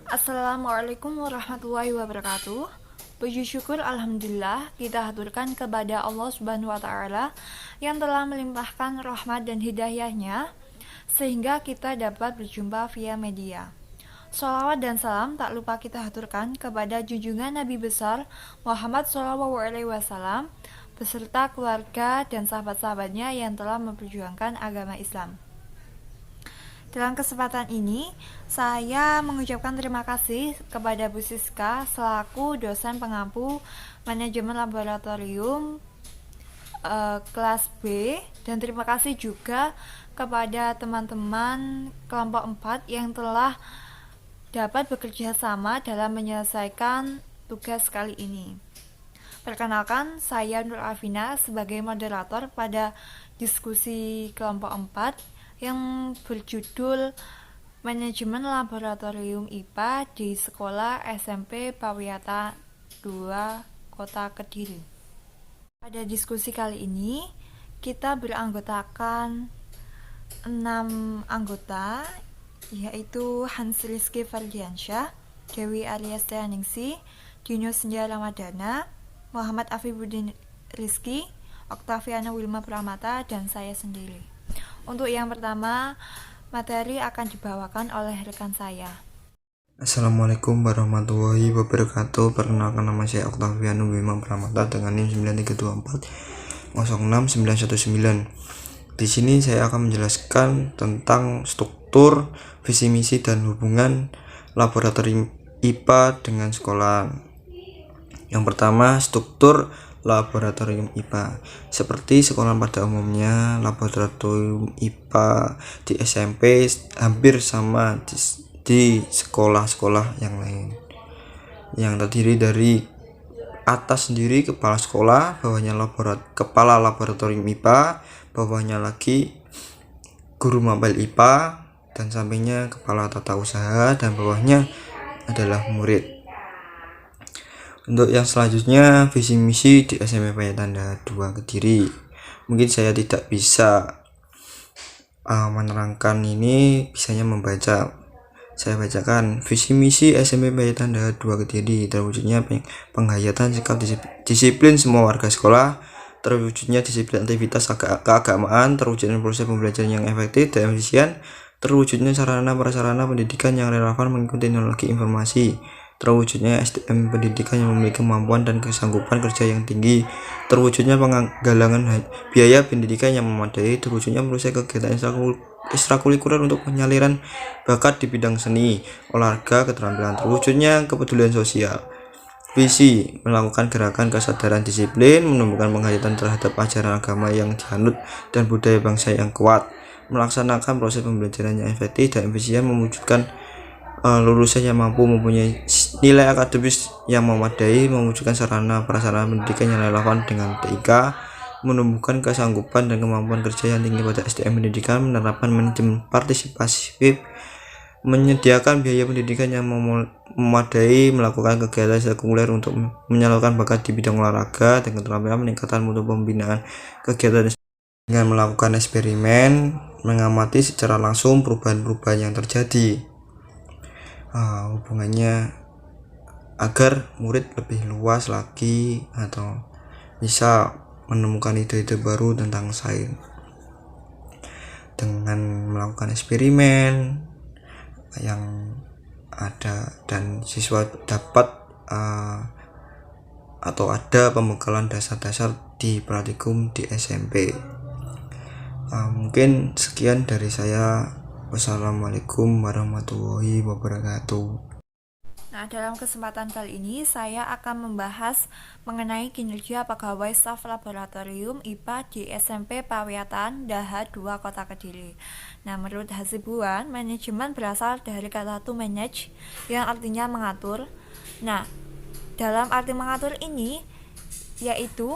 Assalamualaikum warahmatullahi wabarakatuh. Puji syukur alhamdulillah kita haturkan kepada Allah Subhanahu wa taala yang telah melimpahkan rahmat dan hidayahnya sehingga kita dapat berjumpa via media. Sholawat dan salam tak lupa kita haturkan kepada junjungan Nabi besar Muhammad SAW beserta keluarga dan sahabat-sahabatnya yang telah memperjuangkan agama Islam. Dalam kesempatan ini, saya mengucapkan terima kasih kepada Bu Siska selaku dosen pengampu manajemen laboratorium kelas B, dan terima kasih juga kepada teman-teman kelompok 4 yang telah dapat bekerja sama dalam menyelesaikan tugas kali ini. Perkenalkan, saya Nur Afina sebagai moderator pada diskusi kelompok 4 yang berjudul Manajemen Laboratorium IPA di Sekolah SMP Pawiyatan 2 Kota Kediri. Pada diskusi kali ini, kita beranggotakan 6 anggota, yaitu Hans Rizky Fardiansyah, Dewi Aryastia-Ningsih, Dino Senja Ramadana, Muhammad Afifuddin Rizky, Oktaviana Wilma Pramata, dan saya sendiri. Untuk yang pertama, materi akan dibawakan oleh rekan saya. Assalamualaikum warahmatullahi wabarakatuh. Perkenalkan, nama saya Oktaviana Wilma Pramata dengan NIM 9324 Di sini saya akan menjelaskan tentang struktur, visi misi dan hubungan laboratorium IPA dengan sekolah. Yang pertama, struktur laboratorium IPA. Seperti sekolah pada umumnya, laboratorium IPA di SMP hampir sama di sekolah-sekolah yang lain, yang terdiri dari atas sendiri kepala sekolah, bawahnya kepala laboratorium IPA, bawahnya lagi guru mapel IPA, dan sampingnya kepala tata usaha, dan bawahnya adalah murid. Untuk yang selanjutnya, visi misi di SMP Pawiyatan 2 Kediri. Mungkin saya tidak bisa menerangkan ini, bisanya membaca. Saya bacakan. Visi misi SMP Pawiyatan 2 Kediri terwujudnya penghayatan sikap disiplin semua warga sekolah, terwujudnya disiplin aktivitas keagamaan, terwujudnya proses pembelajaran yang efektif dan efisien, terwujudnya sarana prasarana pendidikan yang relevan mengikuti teknologi informasi, terwujudnya SDM pendidikan yang memiliki kemampuan dan kesanggupan kerja yang tinggi, terwujudnya penggalangan biaya pendidikan yang memadai, terwujudnya proses kegiatan ekstrakurikuler untuk penyaliran bakat di bidang seni, olahraga, keterampilan, terwujudnya kepedulian sosial. Visi, melakukan gerakan kesadaran disiplin, menumbuhkan penghayatan terhadap ajaran agama yang dianut dan budaya bangsa yang kuat, melaksanakan proses pembelajaran yang efektif dan efisien, mewujudkan lulusan yang mampu mempunyai nilai akademis yang memadai, mewujudkan sarana prasarana pendidikan yang relevan dengan TIK, menumbuhkan kesanggupan dan kemampuan kerja yang tinggi pada SDM pendidikan, menerapkan manajemen partisipatif, menyediakan biaya pendidikan yang memadai, melakukan kegiatan sekuler untuk menyalurkan bakat di bidang olahraga dan keterampilan, meningkatkan mutu pembinaan kegiatan dengan melakukan eksperimen, mengamati secara langsung perubahan-perubahan yang terjadi. Hubungannya agar murid lebih luas lagi atau bisa menemukan ide-ide baru tentang sains dengan melakukan eksperimen yang ada, dan siswa dapat atau ada pembekalan dasar-dasar di praktikum di SMP. Mungkin sekian dari saya. Wassalamualaikum warahmatullahi wabarakatuh. Nah, dalam kesempatan kali ini saya akan membahas mengenai kinerja pegawai staf laboratorium IPA di SMP Pawiyatan Daha 2 Kota Kediri. Nah, menurut Hasibuan, manajemen berasal dari kata to manage yang artinya mengatur. Nah, dalam arti mengatur ini yaitu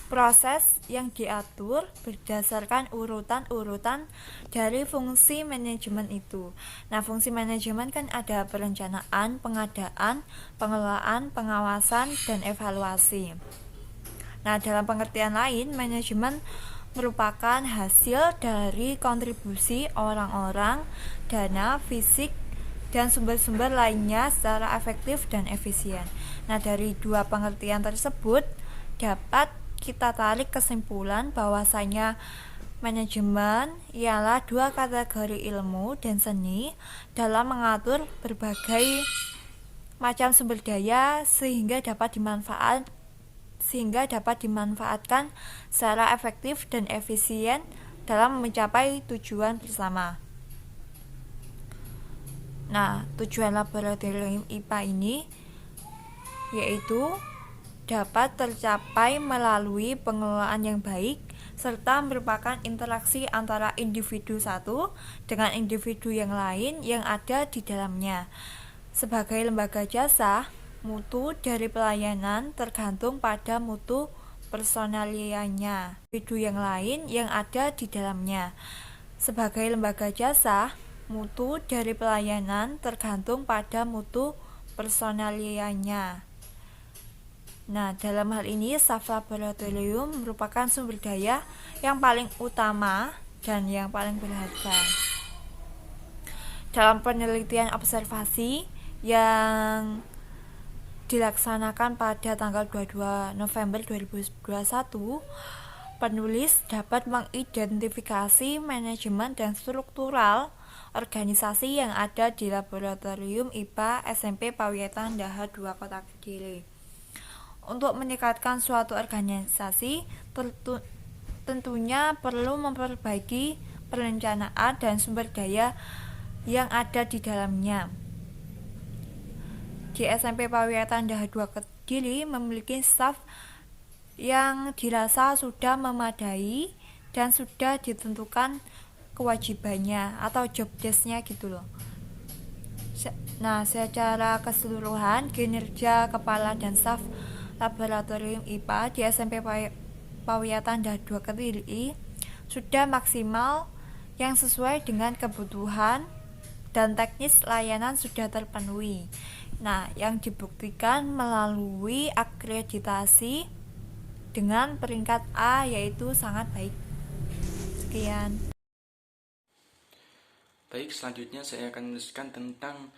proses yang diatur berdasarkan urutan-urutan dari fungsi manajemen itu. Nah, fungsi manajemen kan ada perencanaan, pengadaan, pengelolaan, pengawasan, dan evaluasi. Nah, dalam pengertian lain, manajemen merupakan hasil dari kontribusi orang-orang, dana, fisik, dan sumber-sumber lainnya secara efektif dan efisien. Nah, dari dua pengertian tersebut dapat kita tarik kesimpulan bahwasanya manajemen ialah dua kategori ilmu dan seni dalam mengatur berbagai macam sumber daya sehingga dapat dimanfaatkan secara efektif dan efisien dalam mencapai tujuan bersama. Nah, tujuan laboratorium IPA ini yaitu dapat tercapai melalui pengelolaan yang baik serta merupakan interaksi antara individu satu dengan individu yang lain yang ada di dalamnya. Sebagai lembaga jasa, mutu dari pelayanan tergantung pada mutu personalianya individu yang lain yang ada di dalamnya. Sebagai lembaga jasa, mutu dari pelayanan tergantung pada mutu personalianya. Nah, dalam hal ini staf laboratorium merupakan sumber daya yang paling utama dan yang paling berharga. Dalam penelitian observasi yang dilaksanakan pada tanggal 22 November 2021, penulis dapat mengidentifikasi manajemen dan struktural organisasi yang ada di Laboratorium IPA SMP Pawiatan Daha 2 Kota Kediri. Untuk meningkatkan suatu organisasi, tentunya perlu memperbaiki perencanaan dan sumber daya yang ada di dalamnya. Di SMP Pawiatan Daha 2 Kediri memiliki staf yang dirasa sudah memadai dan sudah ditentukan kewajibannya atau job desk-nya gitu loh. Nah, secara keseluruhan kinerja kepala dan staf laboratorium IPA di SMP Pawiatan Daha 2 Kediri sudah maksimal yang sesuai dengan kebutuhan dan teknis layanan sudah terpenuhi. Nah, yang dibuktikan melalui akreditasi dengan peringkat A yaitu sangat baik. Sekian. Baik, selanjutnya saya akan menuliskan tentang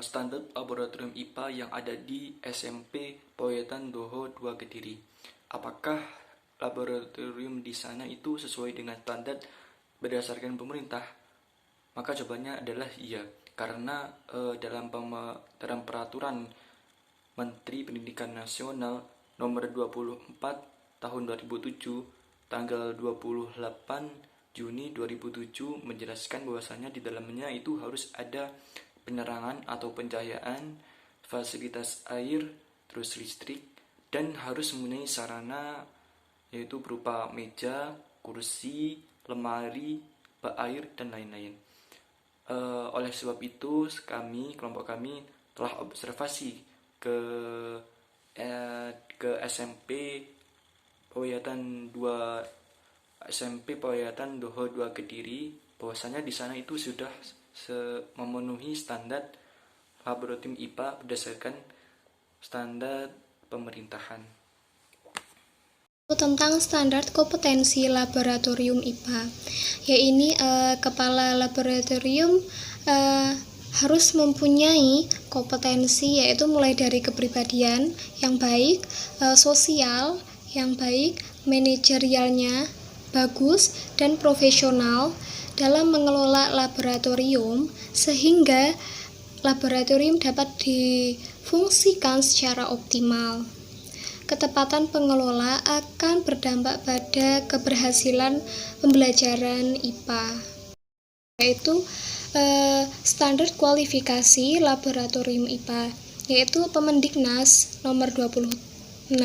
standar laboratorium IPA yang ada di SMP Pawiatan Daha 2 Kediri. Apakah laboratorium di sana itu sesuai dengan standar berdasarkan pemerintah? Maka jawabannya adalah iya, karena dalam peraturan Menteri Pendidikan Nasional nomor 24 tahun 2007 tanggal 28 Juni 2007 menjelaskan bahwasanya di dalamnya itu harus ada penerangan atau pencahayaan, fasilitas air, terus listrik, dan harus mempunyai sarana yaitu berupa meja, kursi, lemari, bak air, dan lain-lain. Oleh sebab itu kelompok kami telah observasi ke SMP Pawiatan Daha 2 Kediri, bahwasanya di sana itu sudah memenuhi standar laboratorium IPA berdasarkan standar pemerintahan. Tentang standar kompetensi laboratorium IPA, yaitu kepala laboratorium harus mempunyai kompetensi yaitu mulai dari kepribadian yang baik, sosial yang baik, manajerialnya bagus dan profesional dalam mengelola laboratorium sehingga laboratorium dapat difungsikan secara optimal. Ketepatan pengelola akan berdampak pada keberhasilan pembelajaran IPA, yaitu standar kualifikasi laboratorium IPA, yaitu Permendiknas nomor 26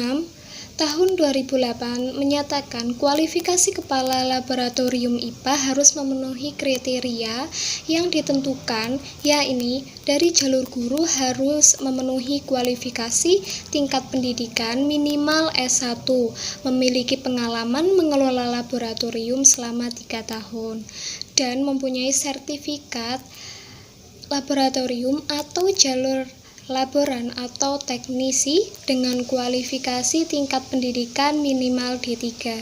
tahun 2008 menyatakan kualifikasi kepala laboratorium IPA harus memenuhi kriteria yang ditentukan, yakni dari jalur guru harus memenuhi kualifikasi tingkat pendidikan minimal S1, memiliki pengalaman mengelola laboratorium selama 3 tahun, dan mempunyai sertifikat laboratorium atau jalur laboran atau teknisi dengan kualifikasi tingkat pendidikan minimal D3.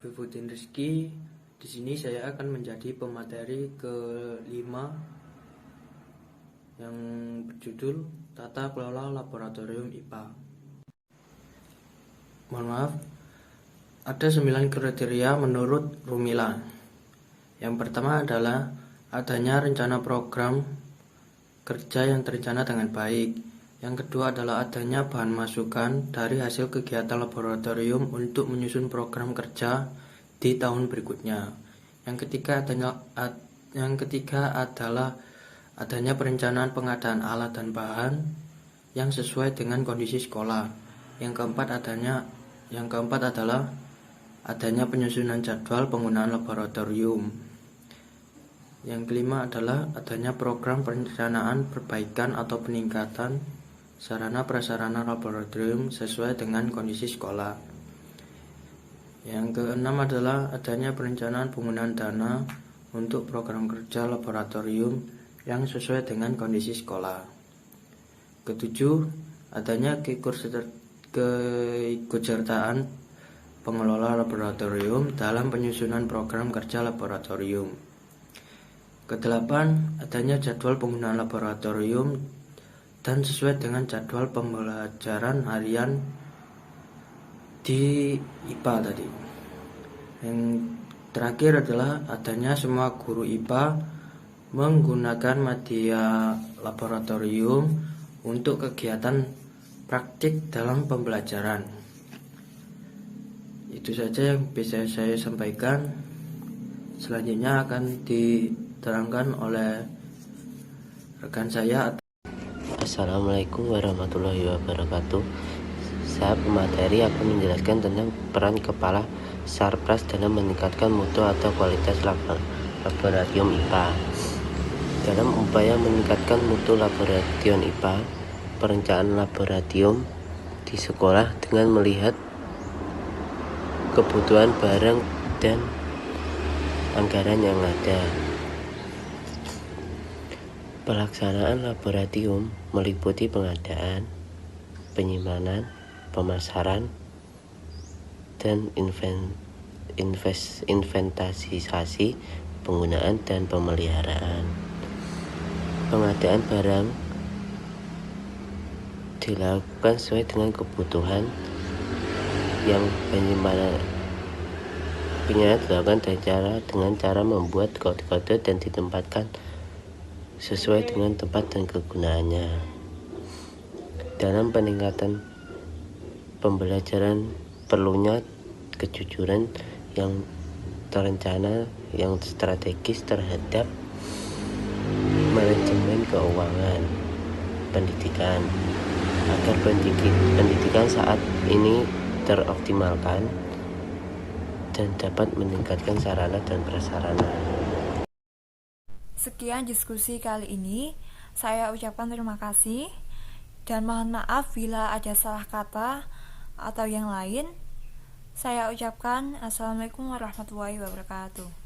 Bifuddin Rizky, di sini saya akan menjadi pemateri ke-5 yang berjudul Tata Kelola Laboratorium IPA. Mohon maaf, ada 9 kriteria menurut Rumila. Yang pertama adalah adanya rencana program kerja yang terencana dengan baik. Yang kedua adalah adanya bahan masukan dari hasil kegiatan laboratorium untuk menyusun program kerja di tahun berikutnya. Yang ketiga adalah adanya perencanaan pengadaan alat dan bahan yang sesuai dengan kondisi sekolah. Yang keempat adalah adanya penyusunan jadwal penggunaan laboratorium. Yang kelima adalah adanya program perencanaan perbaikan atau peningkatan sarana prasarana laboratorium sesuai dengan kondisi sekolah. Yang keenam adalah adanya perencanaan penggunaan dana untuk program kerja laboratorium yang sesuai dengan kondisi sekolah. Ketujuh, adanya keikutsertaan pengelola laboratorium dalam penyusunan program kerja laboratorium. Kedelapan, adanya jadwal penggunaan laboratorium dan sesuai dengan jadwal pembelajaran harian di IPA tadi. Yang terakhir adalah adanya semua guru IPA menggunakan media laboratorium untuk kegiatan praktik dalam pembelajaran. Itu saja yang bisa saya sampaikan. Selanjutnya akan diterangkan oleh rekan saya. Assalamualaikum warahmatullahi wabarakatuh. Saya pemateri akan menjelaskan tentang peran kepala Sarpras dalam meningkatkan mutu atau kualitas laboratorium IPA. Dalam upaya meningkatkan mutu laboratorium IPA, perencanaan laboratorium di sekolah dengan melihat kebutuhan barang dan anggaran yang ada. Pelaksanaan laboratorium meliputi pengadaan, penyimpanan, pemasaran, dan inventarisasi, penggunaan dan pemeliharaan. Pengadaan barang dilakukan sesuai dengan kebutuhan, yang penyimpanan dilakukan dengan cara membuat kode-kode dan ditempatkan sesuai dengan tempat dan kegunaannya. Dalam peningkatan pembelajaran perlunya kejujuran yang terencana, yang strategis terhadap manajemen keuangan pendidikan, agar pendidikan saat ini teroptimalkan dan dapat meningkatkan sarana dan prasarana. Sekian diskusi kali ini. Saya ucapkan terima kasih dan mohon maaf bila ada salah kata atau yang lain. Saya ucapkan Assalamualaikum warahmatullahi wabarakatuh.